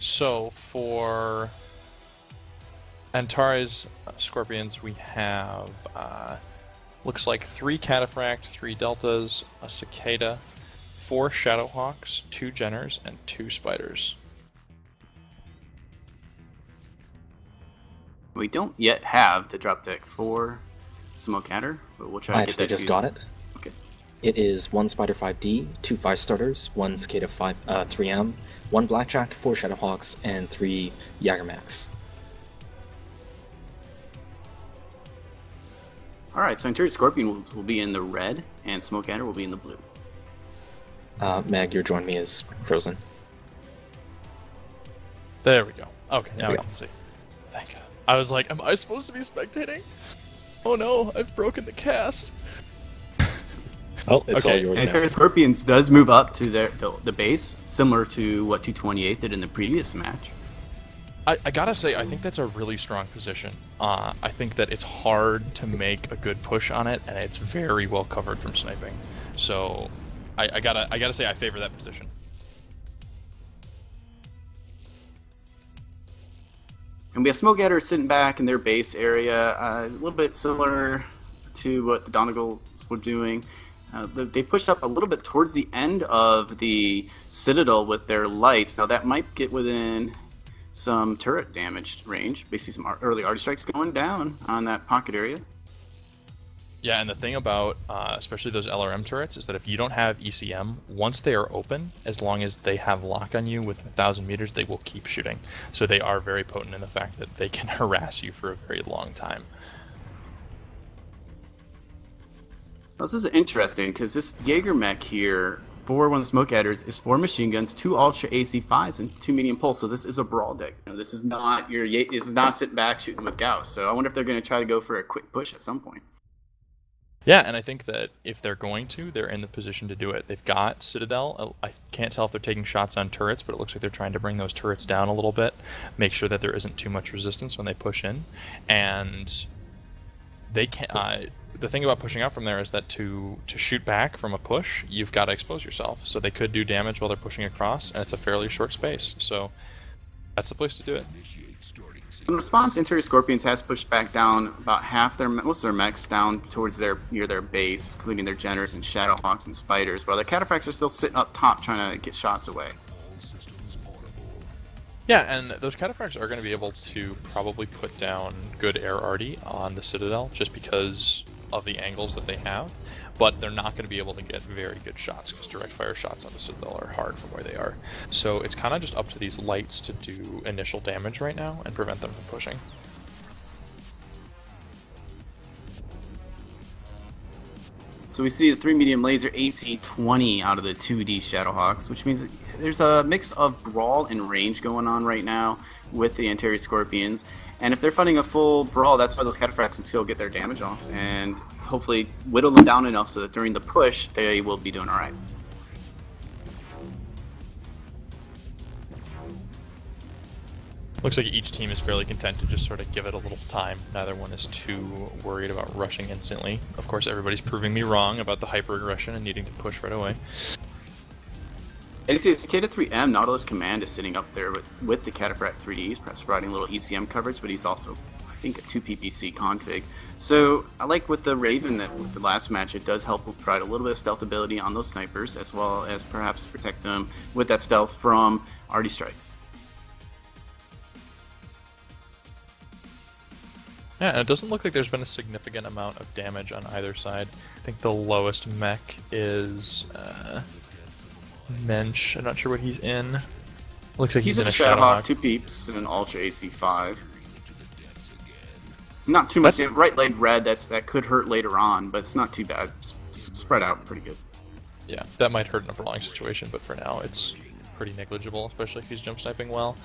So for Antares Scorpions, we have looks like 3 Cataphract, 3 Deltas, a Cicada, 4 Shadowhawks, 2 Jenners, and 2 Spiders. We don't yet have the drop deck for Smoke Adder, but we'll try I to get actually that. just got it. Okay. It is 1 Spider 5D, 2 5 starters, 1 Cicada 3M, 1 Blackjack, 4 Shadowhawks, and 3 Jagermax. Alright, so Antares Scorpion will be in the red, and Smoke Adder will be in the blue. Meg, your join me is frozen. There we go. Okay, now we we go. can see. Thank God. I was like, am I supposed to be spectating? Oh no, I've broken the cast. Oh, it's Okay, all yours now. Antares Scorpions does move up to the base, similar to what 228 did in the previous match. I gotta say, I think that's a really strong position. I think that it's hard to make a good push on it, and it's very well covered from sniping. So, I gotta say, I favor that position. And we have Smoke Adder sitting back in their base area, a little bit similar to what the Donagals were doing. They pushed up a little bit towards the end of the Citadel with their lights. Now that might get within some turret damage range. Basically some early arty strikes going down on that pocket area. Yeah, and the thing about, especially those LRM turrets, is that if you don't have ECM, once they are open, as long as they have lock on you within 1,000 meters, they will keep shooting. So they are very potent in the fact that they can harass you for a very long time. This is interesting because this Jaeger mech here for one of the Smoke Adders is 4 machine guns, 2 Ultra AC5s, and 2 medium pulse. So this is a brawl deck. You know, this is not sitting back shooting with Gauss. So I wonder if they're going to try to go for a quick push at some point. Yeah, and I think that if they're going to, they're in the position to do it. They've got Citadel. I can't tell if they're taking shots on turrets, but it looks like they're trying to bring those turrets down a little bit, make sure that there isn't too much resistance when they push in. And they can't. The thing about pushing out from there is that to shoot back from a push, you've got to expose yourself. So they could do damage while they're pushing across, and it's a fairly short space. So that's the place to do it. In response, Antares Scorpions has pushed back down about most of their mechs down towards near their base, including their Jenners and Shadowhawks and Spiders, while their Cataphracts are still sitting up top trying to get shots away. Yeah, and those Cataphracts are going to be able to probably put down good air arty on the Citadel, just because of the angles that they have, but they're not going to be able to get very good shots because direct fire shots on the Citadel are hard from where they are. So it's kind of just up to these lights to do initial damage right now and prevent them from pushing. So we see the 3 medium laser AC-20 out of the 2D Shadowhawks, which means there's a mix of brawl and range going on right now with the Antares Scorpions. And if they're fighting a full brawl, that's why those Cataphracts can still get their damage off and hopefully whittle them down enough so that during the push, they will be doing alright. Looks like each team is fairly content to just sort of give it a little time. Neither one is too worried about rushing instantly. Of course, everybody's proving me wrong about the hyper-aggression and needing to push right away. And you see, Cicada 3M, Nautilus Command is sitting up there with the Cataphract 3Ds, perhaps providing a little ECM coverage, but he's also, I think, a 2 PPC config. So I like with the Raven that with the last match, it does help provide a little bit of stealth ability on those snipers, as well as perhaps protect them with that stealth from arty strikes. Yeah, and it doesn't look like there's been a significant amount of damage on either side. I think the lowest mech is Mensch. I'm not sure what he's in. Looks like he's in a Shadowhawk. 2 peeps and an Ultra AC5. Not too much. Right leg red, that could hurt later on, but it's not too bad. Spread out pretty good. Yeah, that might hurt in a brawling situation, but for now it's pretty negligible, especially if he's jump sniping well.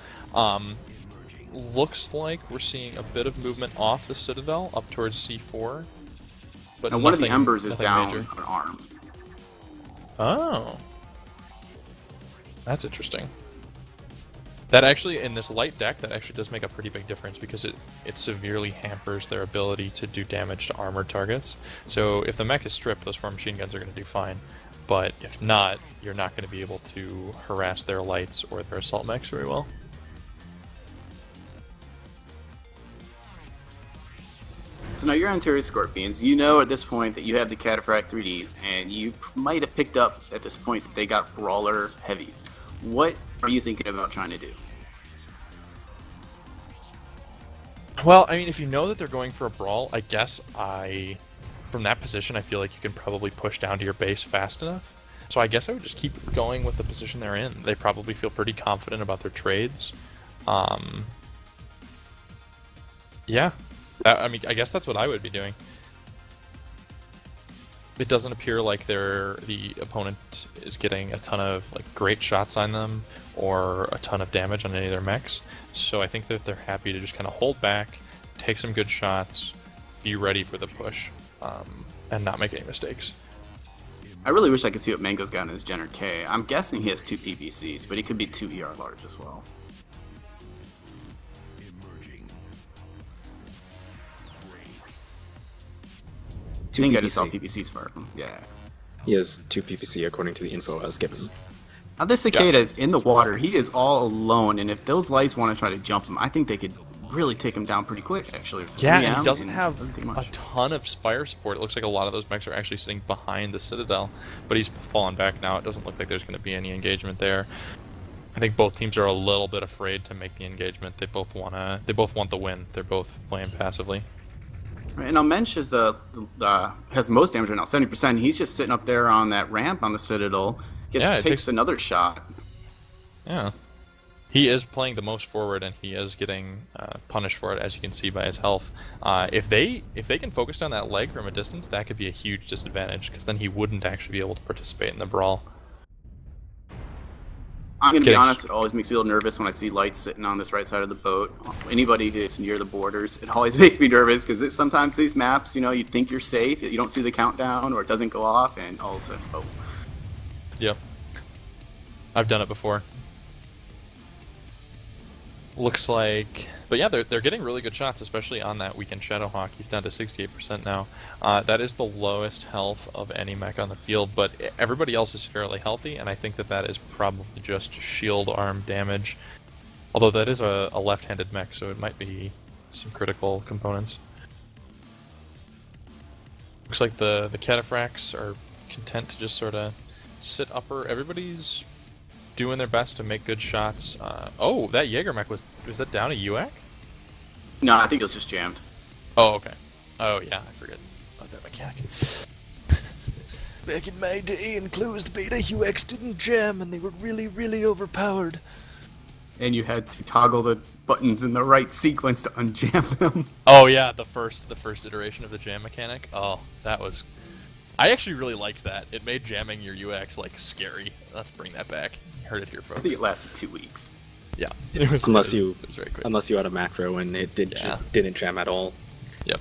Looks like we're seeing a bit of movement off the Citadel up towards C4. But and one of the Embers is down major. an arm. Oh. That's interesting. That actually, in this light deck, that actually does make a pretty big difference because it severely hampers their ability to do damage to armored targets. So if the mech is stripped, those 4 machine guns are going to do fine. But if not, you're not going to be able to harass their lights or their assault mechs very well. So now you're on Antares Scorpions. You know at this point that you have the Cataphract 3Ds, and you might have picked up at this point that they got Brawler Heavies. What are you thinking about trying to do? Well, I mean, if you know that they're going for a brawl, I guess from that position, I feel like you can probably push down to your base fast enough. So I guess I would just keep going with the position they're in. They probably feel pretty confident about their trades. Yeah. I mean, I guess that's what I would be doing. It doesn't appear like the opponent is getting a ton of like great shots on them or a ton of damage on any of their mechs. So I think that they're happy to just kind of hold back, take some good shots, be ready for the push, and not make any mistakes. I really wish I could see what Mango's got in his Jenner K. I'm guessing he has 2 PVCs, but he could be 2 ER large as well. I think I just saw PPCs fire from. Yeah. He has 2 PPC according to the info I was given. Now this Cicada is in the water. He is all alone, and if those lights want to try to jump him, I think they could really take him down pretty quick, actually. So yeah, and he doesn't have a ton of Spire support. It looks like a lot of those mechs are actually sitting behind the Citadel, but he's fallen back now. It doesn't look like there's going to be any engagement there. I think both teams are a little bit afraid to make the engagement. They both want the win. They're both playing passively. Right, and now Mensch is has most damage right now, 70%. He's just sitting up there on that ramp on the Citadel. Takes another shot. Yeah. He is playing the most forward, and he is getting punished for it, as you can see by his health. If they can focus down that leg from a distance, that could be a huge disadvantage, because then he wouldn't actually be able to participate in the brawl. I'm going to be honest, it always makes me feel nervous when I see lights sitting on this right side of the boat. Anybody that's near the borders, it always makes me nervous, because sometimes these maps, you think you're safe, you don't see the countdown, or it doesn't go off, and all of a sudden, oh. Yep. I've done it before. Looks like... But yeah, they're getting really good shots, especially on that Weekend Shadowhawk. He's down to 68% now. That is the lowest health of any mech on the field, but everybody else is fairly healthy, and I think that is probably just shield arm damage. Although that is a left-handed mech, so it might be some critical components. Looks like the Cataphracts are content to just sort of sit upper. Everybody's doing their best to make good shots. Oh, that Jaeger mech was that down a UAC? No, I think it was just jammed. Oh, okay. Oh, yeah, I forget about that mechanic. Back in my day in closed beta, UX didn't jam, and they were really, really overpowered. And you had to toggle the buttons in the right sequence to unjam them. Oh yeah, the first iteration of the jam mechanic. Oh, that was... I actually really liked that. It made jamming your UX like scary. Let's bring that back. You heard it here, folks. I think it lasted 2 weeks. Yeah. Unless it was very quick. you had a macro and it didn't jam at all. Yep.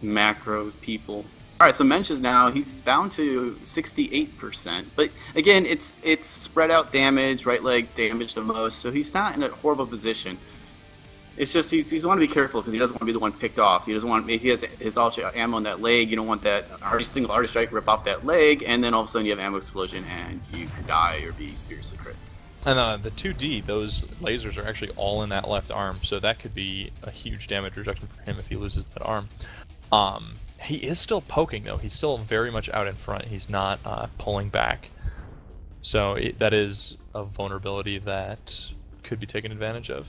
Macro people. Alright, so Mensch is now, he's down to 68%. But again, it's spread out damage, right leg damage the most, so he's not in a horrible position. It's just he's want to be careful because he doesn't want to be the one picked off. He doesn't want, if he has his ultra ammo on that leg, you don't want that single artist strike rip off that leg, and then all of a sudden you have ammo explosion and you could die or be seriously crit. And the 2D, those lasers are actually all in that left arm, so that could be a huge damage reduction for him if he loses that arm. He is still poking though. He's still very much out in front. He's not pulling back. So that is a vulnerability that could be taken advantage of.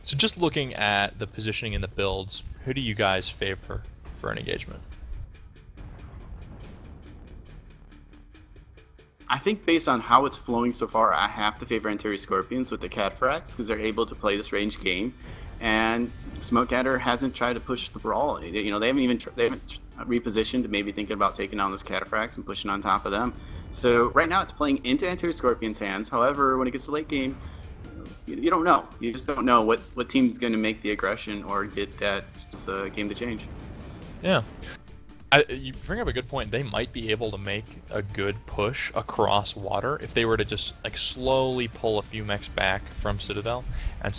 So just looking at the positioning in the builds, who do you guys favor for an engagement? I think based on how it's flowing so far, I have to favor Antares Scorpions with the Cataphracts because they're able to play this range game, and Smokeadder hasn't tried to push the brawl. They haven't repositioned to maybe thinking about taking on those Cataphracts and pushing on top of them. So right now it's playing into Antares Scorpions' hands. However, when it gets to late game, you don't know. You just don't know what team's going to make the aggression or get that game to change. Yeah. You bring up a good point. They might be able to make a good push across water if they were to just like slowly pull a few mechs back from Citadel and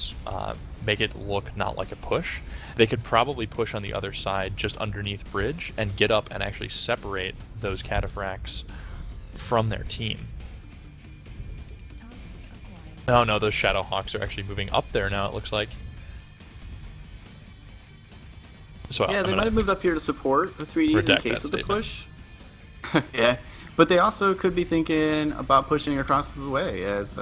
make it look not like a push. They could probably push on the other side just underneath bridge and get up and actually separate those Cataphracts from their team. Oh no, those Shadow Hawks are actually moving up there now, it looks like. So Yeah, they might have moved up here to support the 3Ds in case of the push. Yeah, but they also could be thinking about pushing across the way, as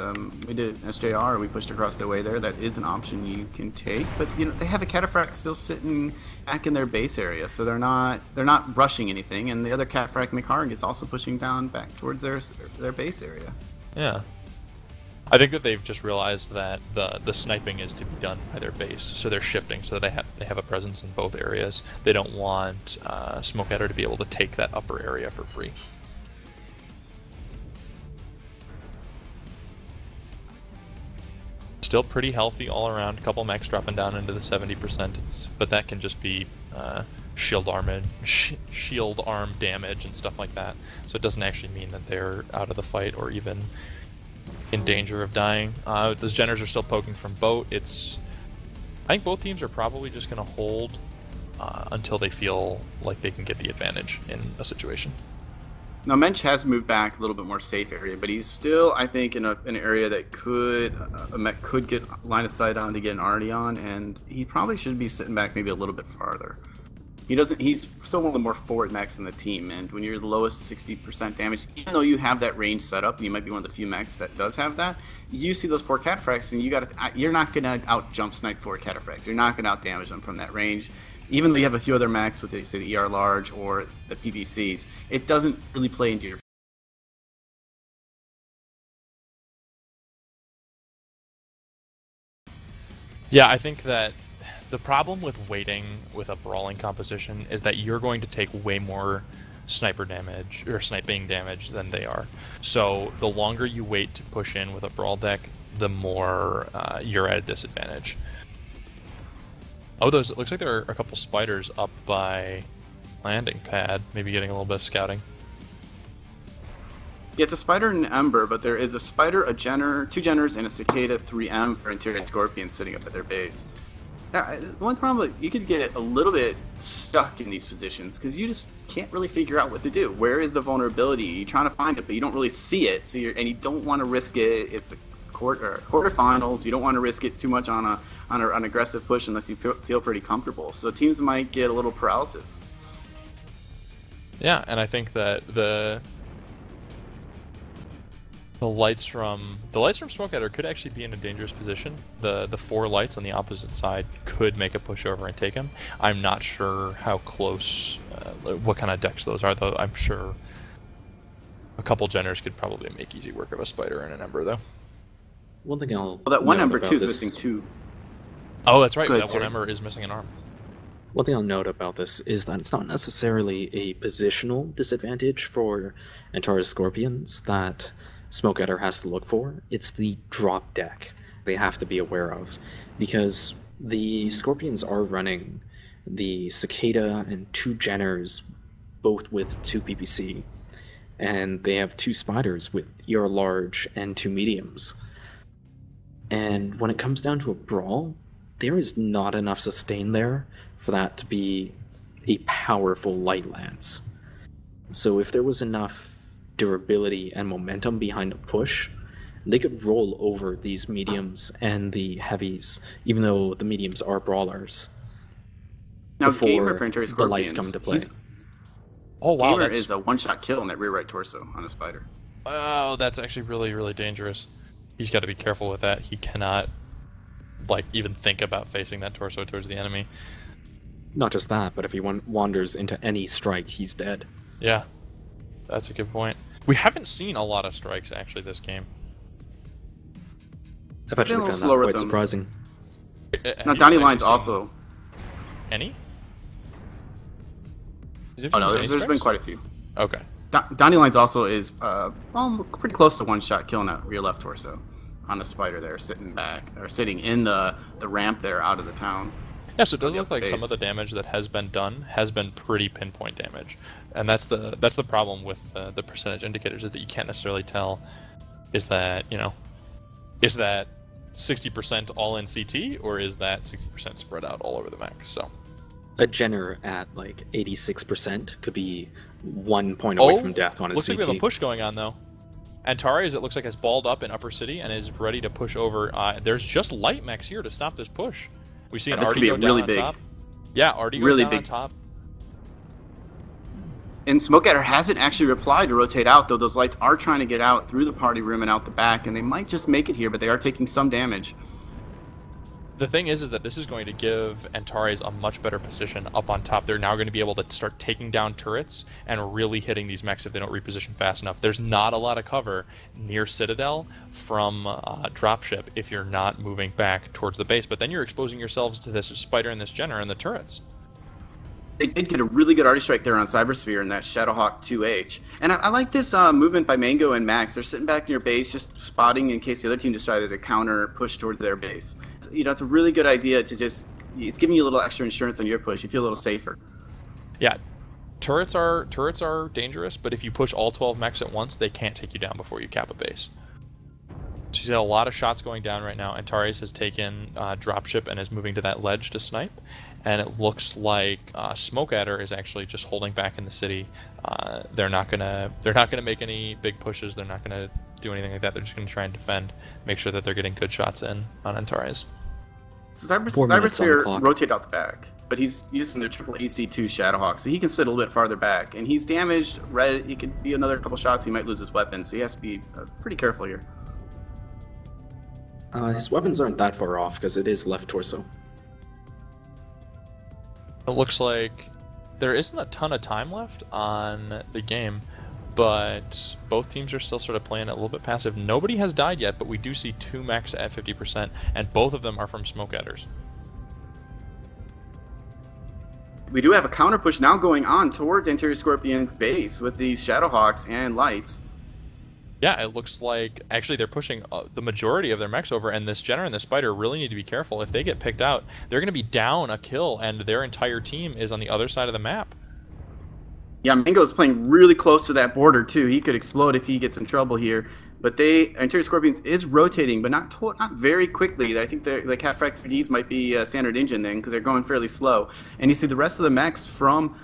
we did SJR. We pushed across the way there. That is an option you can take, but you know they have a Cataphract still sitting back in their base area, so they're not rushing anything. And the other Cataphract Mikarg is also pushing down back towards their base area. Yeah. I think that they've just realized that the sniping is to be done by their base, so they're shifting so that they have a presence in both areas. They don't want Smoke Adder to be able to take that upper area for free. Still pretty healthy all around. A couple mechs dropping down into the 70%, but that can just be shield arm damage and stuff like that. So it doesn't actually mean that they're out of the fight or even in danger of dying. Those Jenners are still poking from boat. I think both teams are probably just going to hold until they feel like they can get the advantage in a situation. Now Mensch has moved back a little bit more safe area, but he's still, I think, in an area that a mech could get line of sight on to get an arty on, and he probably should be sitting back maybe a little bit farther. He's still one of the more forward mechs in the team, and when you're the lowest 60% damage, even though you have that range set up, and you might be one of the few mechs that does have that, you see those 4 Cataphracts, and you're not going to out jump snipe 4 Cataphracts. You're not going to out damage them from that range. Even though you have a few other mechs with, say, the ER large or the PVCs, it doesn't really play into your. Yeah, I think that the problem with waiting with a brawling composition is that you're going to take way more sniper damage or sniping damage than they are. So the longer you wait to push in with a brawl deck, the more you're at a disadvantage. Oh, it looks like there are a couple spiders up by landing pad, maybe getting a little bit of scouting. Yeah, it's a spider and an ember, but there is a spider, a Jenner, 2 Jenners, and a Cicada 3M for interior scorpions sitting up at their base. Now, one problem, you could get a little bit stuck in these positions because you just can't really figure out what to do. Where is the vulnerability? You're trying to find it, but you don't really see it, so and you don't want to risk it. It's a quarterfinals. You don't want to risk it too much on an aggressive push unless you feel pretty comfortable. So teams might get a little paralysis. Yeah, and I think that the lights from Smoke Adder could actually be in a dangerous position. The 4 lights on the opposite side could make a pushover and take him. I'm not sure how close, what kind of decks those are, though. I'm sure a couple Jenners could probably make easy work of a spider and an ember, though. One thing well, that one ember too is missing 2. Oh, that's right. Ahead, that one ember is missing an arm. One thing I'll note about this is that it's not necessarily a positional disadvantage for Antares Scorpions that Smoke Adder has to look for. It's the drop deck they have to be aware of, because the Scorpions are running the Cicada and 2 Jenners, both with 2 PPC, and they have 2 spiders with ER large and 2 mediums. And when it comes down to a brawl, there is not enough sustain there for that to be a powerful light lance. So if there was enough durability and momentum behind a push, they could roll over these mediums and the heavies, even though the mediums are brawlers. Now, before Gamer for Antares the lights Scorpions, come into play. Oh wow, Gamer is a one-shot kill on that rear right torso on a spider. Oh, that's actually really, really dangerous. He's got to be careful with that. He cannot, like, even think about facing that torso towards the enemy. Not just that, but if he wanders into any strike, he's dead. Yeah, that's a good point. We haven't seen a lot of strikes, actually, this game. I've actually found that quite surprising. Now, Donnie Line's also... Any? Oh no, there's been quite a few. Okay. Donnie Line's also is pretty close to one-shot killing that rear left torso on a spider there, sitting in the ramp there out of the town. Yeah, so it does look like some of the damage that has been done has been pretty pinpoint damage, and that's the problem with the percentage indicators, is that you can't necessarily tell, is that 60% all in CT, or is that 60% spread out all over the map? So a Jenner at like 86% could be 1 point away from death on a looks CT. like we have a push going on though. Antares, it looks like, has balled up in Upper City and is ready to push over. There's just light mechs here to stop this push. We see an This could Artie be go down really on big. top. Yeah, Artie goes Really down big. on top. And Smoke Adder hasn't actually replied to rotate out, though those lights are trying to get out through the party room and out the back, and they might just make it here, but they are taking some damage. The thing is that this is going to give Antares a much better position up on top. They're now going to be able to start taking down turrets and really hitting these mechs if they don't reposition fast enough. There's not a lot of cover near Citadel from dropship if you're not moving back towards the base, but then you're exposing yourselves to this Spider and this Jenner and the turrets. They did get a really good arty strike there on Cybersphere in that Shadowhawk 2H. And I like this movement by Mango and Max. They're sitting back in your base, just spotting in case the other team decided to counter push towards their base. You know, it's a really good idea to just, it's giving you a little extra insurance on your push. You feel a little safer. Yeah, turrets are dangerous, but if you push all 12 mechs at once, they can't take you down before you cap a base. She's got a lot of shots going down right now. Antares has taken dropship and is moving to that ledge to snipe. And it looks like Smoke Adder is actually just holding back in the city. They're not gonna make any big pushes. They're not gonna do anything like that. They're just gonna try and defend, make sure that they're getting good shots in on Antares. So 4 minutes on the Cybersphere clock. rotate out the back, but he's using their triple AC2 Shadowhawk, so he can sit a little bit farther back. And he's damaged. Red, he could be another couple shots. He might lose his weapon, so he has to be pretty careful here. His weapons aren't that far off because it is left torso. It looks like there isn't a ton of time left on the game, but both teams are still sort of playing it a little bit passive. Nobody has died yet, but we do see 2 mechs at 50%, and both of them are from Smoke Adders. We do have a counter push now going on towards Antares Scorpion's base with these Shadowhawks and lights. Yeah, it looks like actually they're pushing the majority of their mechs over, and this Jenner and the Spider really need to be careful. If they get picked out, they're going to be down a kill, and their entire team is on the other side of the map. Yeah, Mango's playing really close to that border too. He could explode if he gets in trouble here. But Antares Scorpions is rotating, but not very quickly. I think the Cat Frac 3Ds might be standard engine then, because they're going fairly slow. And you see the rest of the mechs from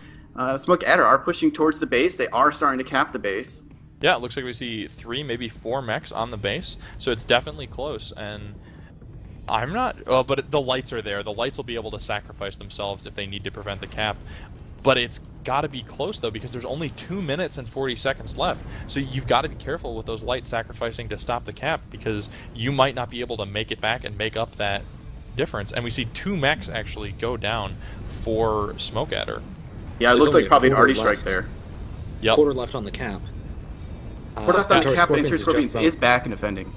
Smoke Adder are pushing towards the base. They are starting to cap the base. Yeah, it looks like we see 3, maybe 4 mechs on the base, so it's definitely close. And I'm not, but the lights are there. The lights will be able to sacrifice themselves if they need to prevent the cap. But it's got to be close though, because there's only 2 minutes and 40 seconds left. So you've got to be careful with those lights sacrificing to stop the cap, because you might not be able to make it back and make up that difference. And we see 2 mechs actually go down for Smoke Adder. Yeah, it There's looks only like probably an a quarter arty strike left. there. Yep. Quarter left on the cap. We're left on the Antares cap, but Scorpions Antares is Scorpions just out. is back and defending.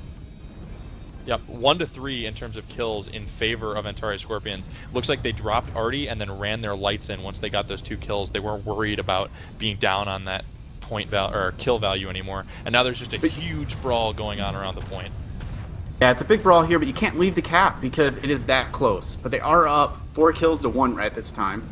Yep, 1 to 3 in terms of kills in favor of Antares Scorpions. Looks like they dropped Artie and then ran their lights in once they got those 2 kills. They weren't worried about being down on that point value or kill value anymore. And now there's just a huge brawl going on around the point. Yeah, it's a big brawl here, but you can't leave the cap because it is that close. But they are up 4 kills to 1 right this time.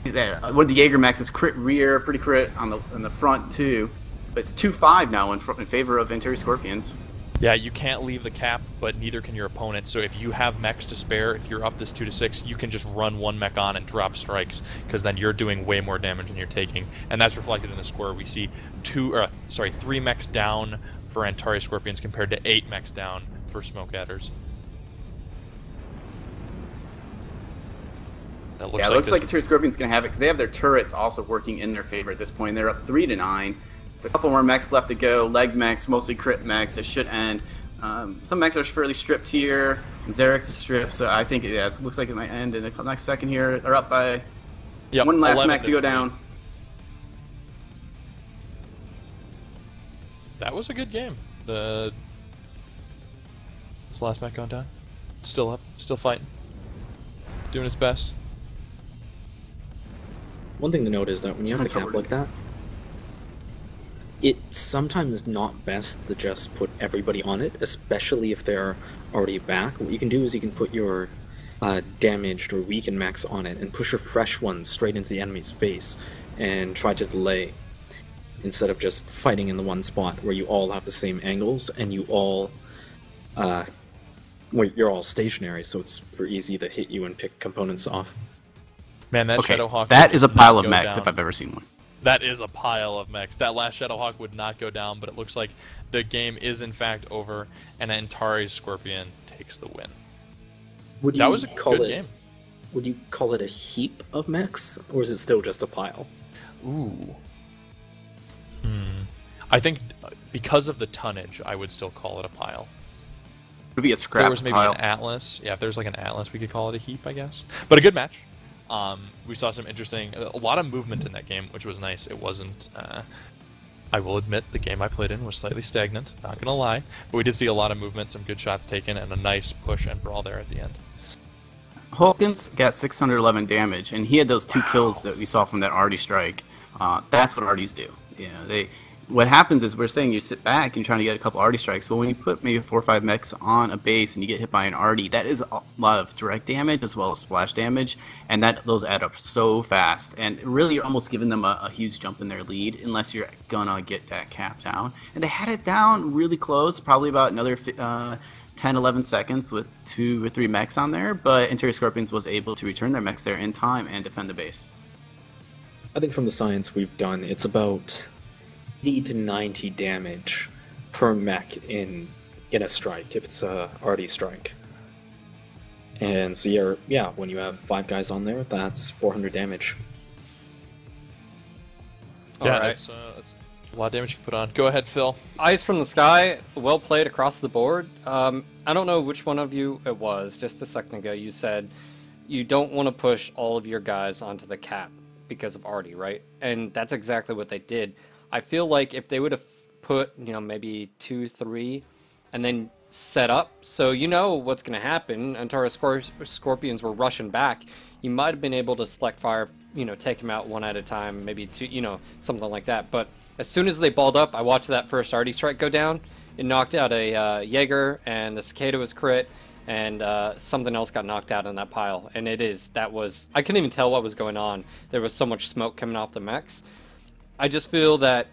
There, one of the Jaeger Max is crit rear, pretty crit on the front too. But it's 2-5 now in favor of Antares Scorpions. Yeah, you can't leave the cap, but neither can your opponent. So if you have mechs to spare, if you're up this 2 to 6, you can just run 1 mech on and drop strikes, because then you're doing way more damage than you're taking. And that's reflected in the score. We see 3 mechs down for Antares Scorpions compared to 8 mechs down for Smoke Adders. That looks Yeah, it looks like Antares Scorpions going to have it because they have their turrets also working in their favor at this point. They're up 3 to 9. Just a couple more mechs left to go. Leg mechs, mostly crit mechs. It should end. Some mechs are fairly stripped here. Xerix is stripped, so I think it looks like it might end in the next second here. They're up by 1 last mech to go down. That was a good game. This last mech going down. Still up, still fighting. Doing its best. One thing to note is that when you have the cap like that, it's sometimes not best to just put everybody on it, especially if they're already back. What you can do is you can put your damaged or weakened mechs on it and push your fresh ones straight into the enemy's face and try to delay, instead of just fighting in the one spot where you all have the same angles and you all where you're all stationary, so it's super easy to hit you and pick components off. Man, that Okay, Shadowhawk. that is a pile of go mechs down. if I've ever seen one. That is a pile of mechs. That last Shadowhawk would not go down, but it looks like the game is in fact over, and Antares Scorpion takes the win. Would you That was a call good it? game. Would you call it a heap of mechs, or is it still just a pile? Ooh. I think because of the tonnage, I would still call it a pile. Would be a If scrap there was maybe pile. an Atlas. Yeah, if there's like an Atlas, we could call it a heap, I guess. But a good match. We saw some interesting, a lot of movement in that game, which was nice. It wasn't, I will admit, the game I played in was slightly stagnant, not gonna lie. But we did see a lot of movement, some good shots taken, and a nice push and brawl there at the end. Hawkins got 611 damage, and he had those 2 kills that we saw from that Artie strike. That's what Arties do. You know, what happens is we're saying you sit back and you're trying to get a couple Artie strikes. Well, when you put maybe 4 or 5 mechs on a base and you get hit by an Artie, that is a lot of direct damage as well as splash damage, and those add up so fast. And really, you're almost giving them a huge jump in their lead unless you're gonna get that cap down. And they had it down really close, probably about another 10, 11 seconds with 2 or 3 mechs on there, but Interior Scorpions was able to return their mechs there in time and defend the base. I think from the science we've done, it's about 80 to 90 damage per mech in a strike, if it's a Artie strike. And so yeah, when you have 5 guys on there, that's 400 damage. Yeah, Alright. that's a lot of damage you can put on. Go ahead, Phil. Eyes from the sky, well played across the board. I don't know which one of you it was, just a second ago you said you don't want to push all of your guys onto the cap because of Artie, right? And that's exactly what they did. I feel like if they would have put, maybe 2, 3, and then set up, so you know what's going to happen, Antares Scorpions were rushing back, you might have been able to select fire, take them out one at a time, maybe 2, something like that. But as soon as they balled up, I watched that first Artie strike go down. It knocked out a Jaeger, and the Cicada was crit, and something else got knocked out in that pile. And I couldn't even tell what was going on. There was so much smoke coming off the mechs. I just feel that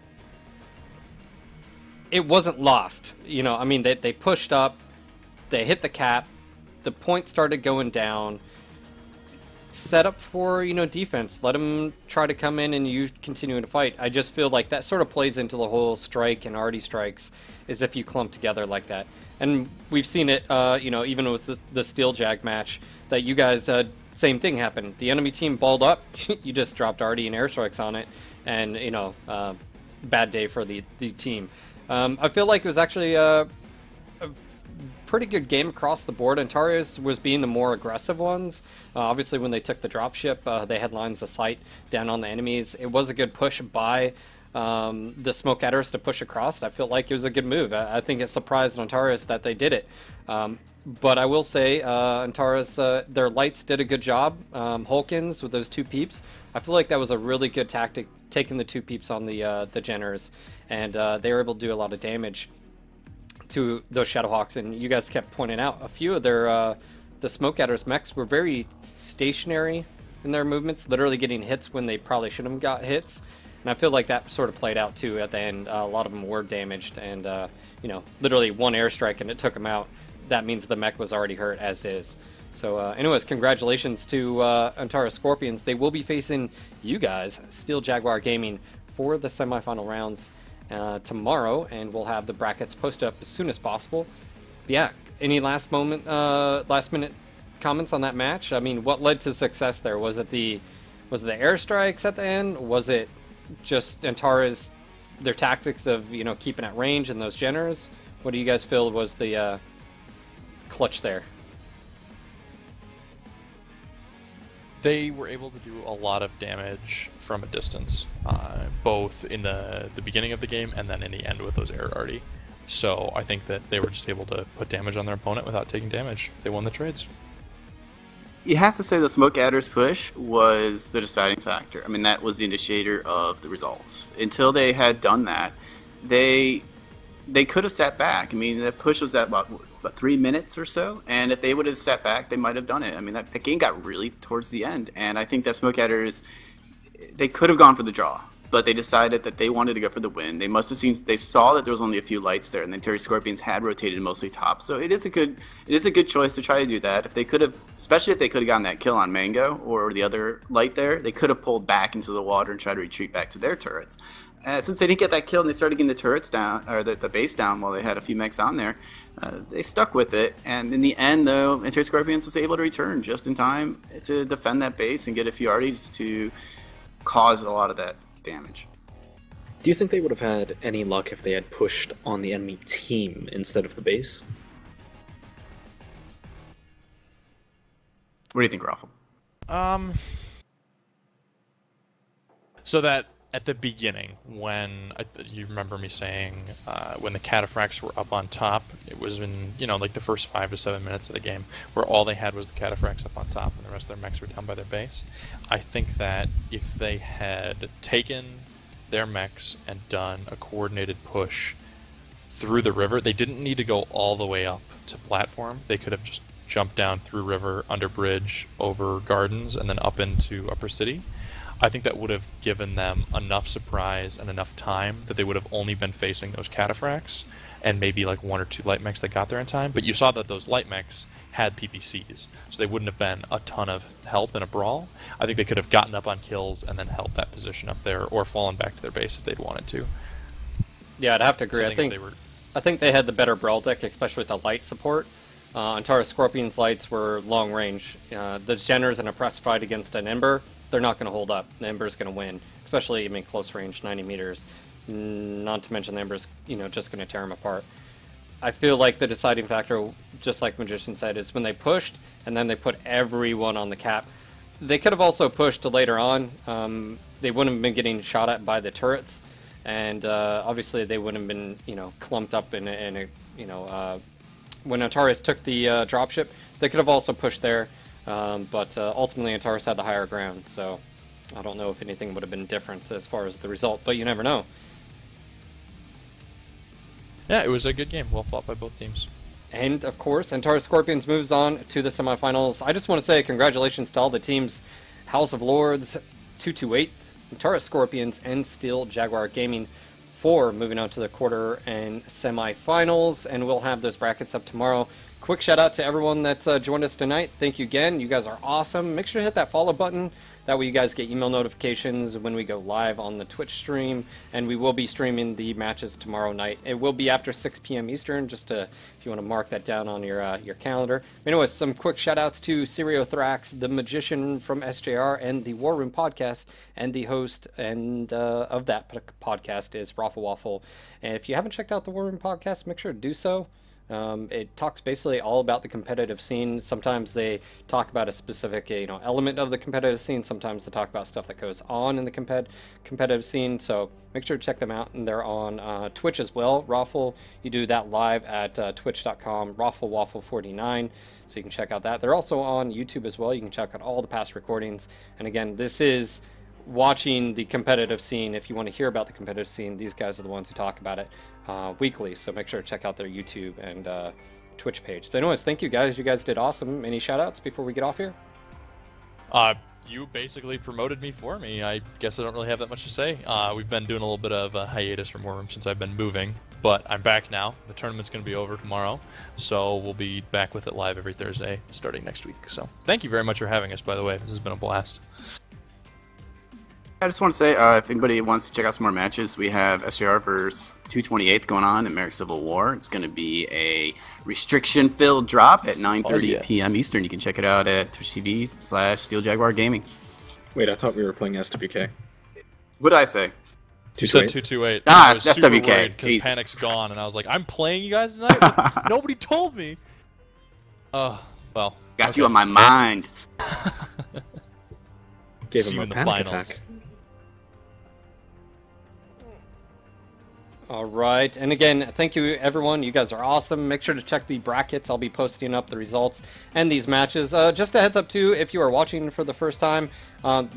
it wasn't lost. They pushed up, they hit the cap, the point started going down. Set up for, defense. Let them try to come in and you continue to fight. I just feel like that sort of plays into the whole strike and Artie strikes, is if you clump together like that. And we've seen it, even with the Steel Jag match, that you guys, same thing happened. The enemy team balled up, you just dropped Artie and airstrikes on it, and, bad day for the team. I feel like it was actually a pretty good game across the board. Antares was being the more aggressive ones. Obviously, when they took the dropship, they had lines of sight down on the enemies. It was a good push by the Smoke Adders to push across. I feel like it was a good move. I think it surprised Antares that they did it. But I will say, Antares, their lights did a good job. Hulkins with those 2 peeps. I feel like that was a really good tactic, taking the 2 peeps on the Jenners, and they were able to do a lot of damage to those Shadowhawks. And you guys kept pointing out a few of their the Smoke Adders mechs were very stationary in their movements, literally getting hits when they probably shouldn't have got hits. And I feel like that sort of played out too at the end. A lot of them were damaged, and literally 1 airstrike and it took them out. That means the mech was already hurt as is. So anyways, congratulations to Antares Scorpions. They will be facing you guys, Steel Jaguar Gaming, for the semifinal rounds tomorrow, and we'll have the brackets posted up as soon as possible. But yeah, any last minute comments on that match? I mean, what led to success there? Was it the airstrikes at the end? Was it just Antares, their tactics of keeping at range and those Jenners? What do you guys feel was the clutch there? They were able to do a lot of damage from a distance, both in the beginning of the game and then in the end with those air Artie. So I think that they were just able to put damage on their opponent without taking damage. They won the trades. You have to say the Smoke Adders push was the deciding factor. I mean, that was the initiator of the results. Until they had done that, they could have sat back. I mean, the push was at about 3 minutes or so, and if they would have sat back, they might have done it. I mean, that game got really towards the end, and I think that Smoke Adders, they could have gone for the draw. but they decided that they wanted to go for the win. They must have seen, they saw that there was only a few lights there, and the Antares Scorpions had rotated mostly top. So it is a good choice to try to do that. If they could have, especially if they could have gotten that kill on Mango or the other light there, they could have pulled back into the water and tried to retreat back to their turrets. Since they didn't get that kill and they started getting the turrets down, or the base down while they had a few mechs on there, they stuck with it. And in the end, though, Antares Scorpions was able to return just in time to defend that base and get a few arties to cause a lot of that damage. Do you think they would have had any luck if they had pushed on the enemy team instead of the base? What do you think, Raffle? So that at the beginning, when you remember me saying when the cataphracts were up on top, it was in like the first 5 to 7 minutes of the game, where all they had was the cataphracts up on top, and the rest of their mechs were down by their base. I think that if they had taken their mechs and done a coordinated push through the river, they didn't need to go all the way up to platform. They could have just jumped down through river, under bridge, over gardens, and then up into upper city. I think that would have given them enough surprise and enough time that they would have only been facing those cataphracts and maybe like 1 or 2 light mechs that got there in time. But you saw that those light mechs had PPCs, so they wouldn't have been a ton of help in a brawl. I think they could have gotten up on kills and then held that position up there, or fallen back to their base if they'd wanted to. Yeah, I'd have to agree. So I think they had the better brawl deck, especially with the light support. Antares Scorpion's lights were long range. The Jenners in a press fight against an Ember, they're not going to hold up. The Ember's going to win, especially close range, 90 meters. Not to mention the Ember's just going to tear them apart. I feel like the deciding factor, just like Magician said, is when they pushed and then they put everyone on the cap. They could have also pushed later on. They wouldn't have been getting shot at by the turrets, and obviously they wouldn't have been clumped up in a when Antares took the dropship. They could have also pushed there. But ultimately Antares had the higher ground, so I don't know if anything would have been different as far as the result, but you never know. Yeah, it was a good game. Well fought by both teams. And, of course, Antares Scorpions moves on to the semifinals. I just want to say congratulations to all the teams. House of Lords 228, Antares Scorpions, and Steel Jaguar Gaming for moving on to the quarter and semifinals, and we'll have those brackets up tomorrow. Quick shout out to everyone that joined us tonight. Thank you again. You guys are awesome. Make sure to hit that follow button. That way you guys get email notifications when we go live on the Twitch stream. And we will be streaming the matches tomorrow night. It will be after 6 p.m. Eastern, just to, if you want to mark that down on your calendar. Anyways, some quick shout outs to Seriothrax, the Magician from SJR, and the War Room podcast. And the host of that podcast is Raffle Waffle. And if you haven't checked out the War Room podcast, make sure to do so. It talks basically all about the competitive scene. Sometimes they talk about a specific element of the competitive scene. Sometimes they talk about stuff that goes on in the competitive scene. So make sure to check them out. And they're on Twitch as well. Raffle, you do that live at twitch.com, RaffleWaffle49. So you can check out that. They're also on YouTube as well. You can check out all the past recordings. And again, this is watching the competitive scene. If you want to hear about the competitive scene, these guys are the ones who talk about it weekly, so make sure to check out their YouTube and Twitch page. But anyways, thank you guys. You guys did awesome. Any shout outs before we get off here? You basically promoted me for me. I guess I don't really have that much to say. We've been doing a little bit of a hiatus from War Room since I've been moving, but I'm back now. The tournament's going to be over tomorrow, so we'll be back with it live every Thursday starting next week. So thank you very much for having us, by the way. This has been a blast. I just want to say, if anybody wants to check out some more matches, we have SJR vs 228 going on in Merrick Civil War. It's going to be a restriction-filled drop at 9:30 p.m. Eastern. You can check it out at twitch.tv/Steel Jaguar Gaming. Wait, I thought we were playing SWK. What did I say? You said 228. Ah, it's SWK. Because Panic's gone, and I was like, I'm playing you guys tonight? But nobody told me. Well. Got you on my mind. Gave him a panic attack. Alright, and again, thank you everyone. You guys are awesome. Make sure to check the brackets. I'll be posting up the results and these matches. Just a heads up too, if you are watching for the first time,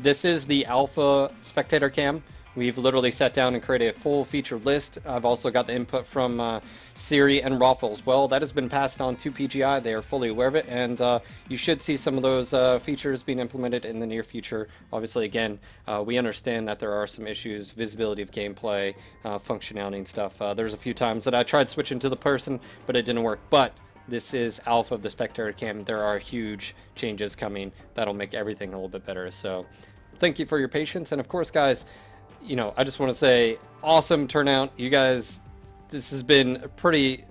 this is the alpha spectator cam. We've literally sat down and created a full feature list. I've also got the input from Siri and Raffle as well. That has been passed on to PGI. They are fully aware of it, and you should see some of those features being implemented in the near future. Obviously, again, we understand that there are some issues, visibility of gameplay, functionality and stuff. There's a few times that I tried switching to the person, but it didn't work. But this is alpha of the Spectator Cam. There are huge changes coming that'll make everything a little bit better. So thank you for your patience, and of course, guys, you know, I just want to say, awesome turnout. You guys, this has been pretty,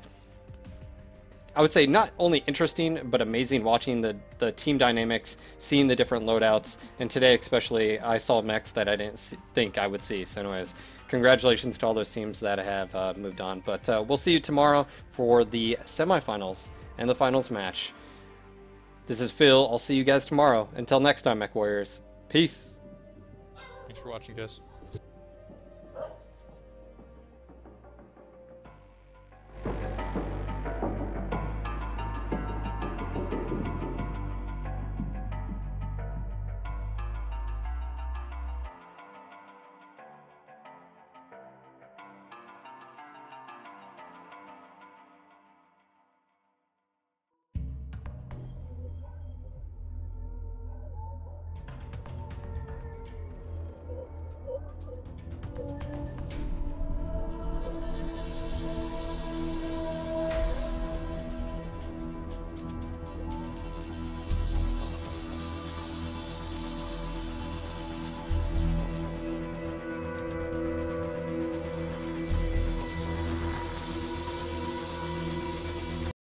I would say, not only interesting, but amazing watching the team dynamics, seeing the different loadouts, and today especially, I saw mechs that I didn't think I would see. So anyways, congratulations to all those teams that have moved on. But we'll see you tomorrow for the semifinals and the finals match. This is Phil. I'll see you guys tomorrow. Until next time, Mech Warriors. Peace. Thanks for watching, guys.